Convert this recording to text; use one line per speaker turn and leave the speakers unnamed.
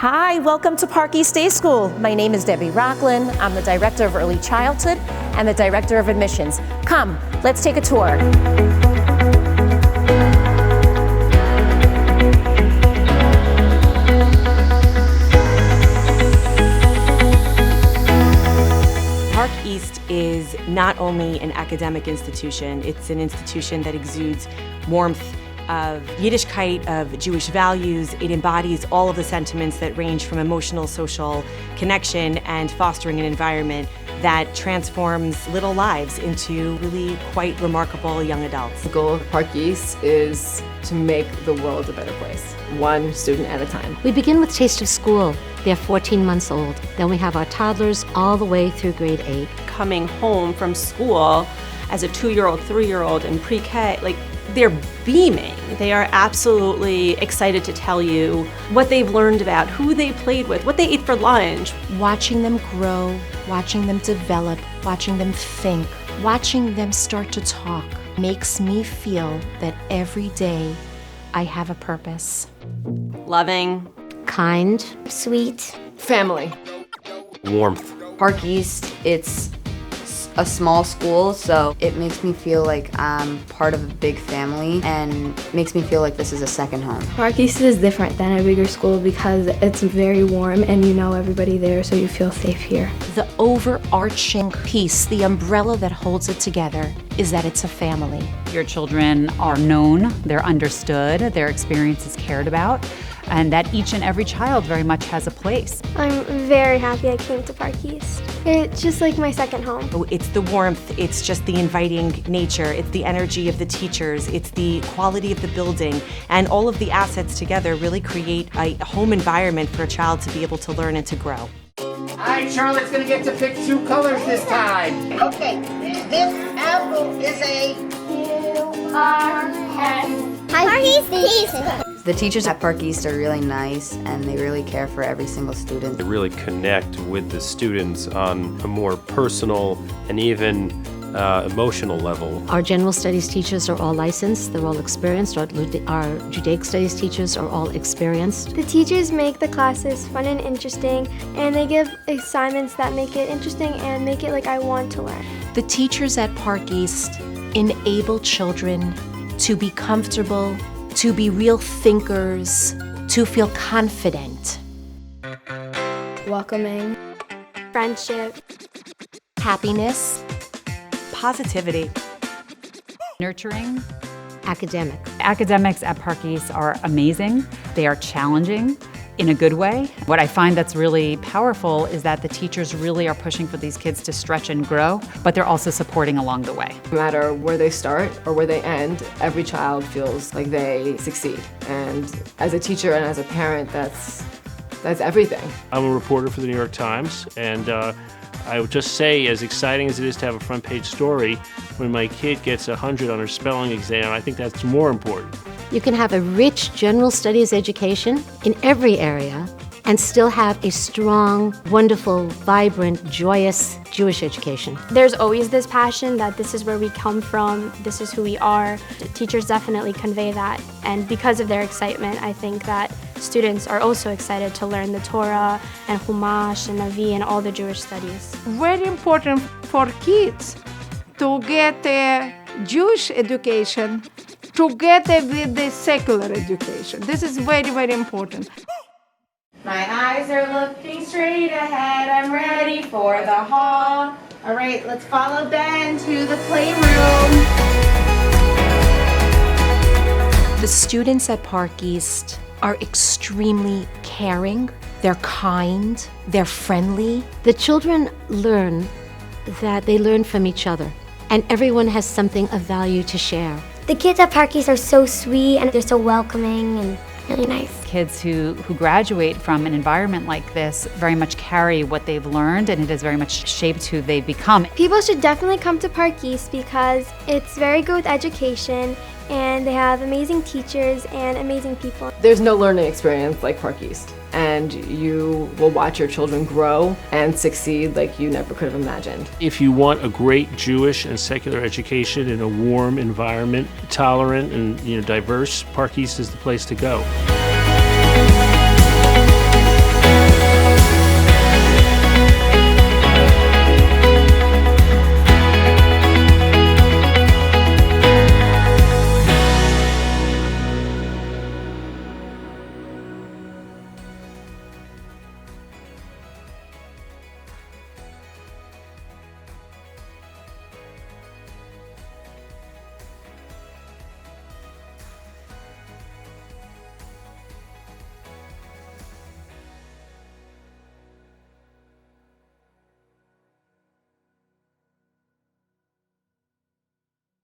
Hi, welcome to Park East Day School. My name is Debbie Rocklin. I'm the Director of Early Childhood and the Director of Admissions. Come, let's take a tour.
Park East is not only an academic institution, it's an institution that exudes warmth of Yiddishkeit, of Jewish values. It embodies all of the sentiments that range from emotional, social connection and fostering an environment that transforms little lives into really quite remarkable young adults.
The goal of Park East is to make the world a better place, one student at a time.
We begin with Taste of School. They're 14 months old. Then we have our toddlers all the way through grade 8.
Coming home from school as a 2-year-old, 3-year-old in pre-K, they're beaming. They are absolutely excited to tell you what they've learned about, who they played with, what they ate for lunch.
Watching them grow, watching them develop, watching them think, watching them start to talk makes me feel that every day I have a purpose.
Loving,
Kind,
sweet,
Family.
Warmth.
Park East, it's a small school, so it makes me feel like I'm part of a big family and makes me feel like this is a second home.
Park East is different than a bigger school because it's very warm and you know everybody there, so you feel safe here.
The overarching piece, the umbrella that holds it together, is that it's a family.
Your children are known, they're understood, their experience is cared about, and that each and every child very much has a place.
I'm very happy I came to Park East. It's just like my second home.
it's the warmth, it's just the inviting nature, it's the energy of the teachers, it's the quality of the building, and all of the assets together really create a home environment for a child to be able to learn and to grow.
All right, Charlotte's gonna get to pick 2 colors this time.
Okay, this apple is a
Park East.
The teachers at Park East are really nice and they really care for every single student.
They really connect with the students on a more personal and even emotional level.
Our general studies teachers are all licensed, they're all experienced. Our Judaic studies teachers are all experienced.
The teachers make the classes fun and interesting, and they give assignments that make it interesting and make it like I want to learn.
The teachers at Park East enable children to be comfortable, to be real thinkers, to feel confident.
Welcoming.
Friendship.
Happiness.
Positivity.
Nurturing.
Academic.
Academics at Park East are amazing. They are challenging in a good way. What I find that's really powerful is that the teachers really are pushing for these kids to stretch and grow, but they're also supporting along the way.
No matter where they start or where they end, every child feels like they succeed. And as a teacher and as a parent, that's everything.
I'm a reporter for the New York Times, and I would just say, as exciting as it is to have a front page story, when my kid gets 100 on her spelling exam, I think that's more important.
You can have a rich general studies education in every area and still have a strong, wonderful, vibrant, joyous Jewish education.
There's always this passion that this is where we come from, this is who we are. The teachers definitely convey that, and because of their excitement, I think that students are also excited to learn the Torah and Chumash and Navi and all the Jewish studies.
very important for kids to get a Jewish education together with the secular education. This is very, very important.
My eyes are looking straight ahead. I'm ready for the hall. All right, let's follow Ben to the playroom.
The students at Park East are extremely caring, they're kind, they're friendly.
The children learn that they learn from each other, and everyone has something of value to share.
The kids at Park East are so sweet and they're so welcoming and really nice.
Kids who graduate from an environment like this very much carry what they've learned, and it has very much shaped who they've become.
People should definitely come to Park East because it's very good with education and they have amazing teachers and amazing people.
There's no learning experience like Park East, and you will watch your children grow and succeed like you never could have imagined.
If you want a great Jewish and secular education in a warm environment, tolerant and diverse, Park East is the place to go.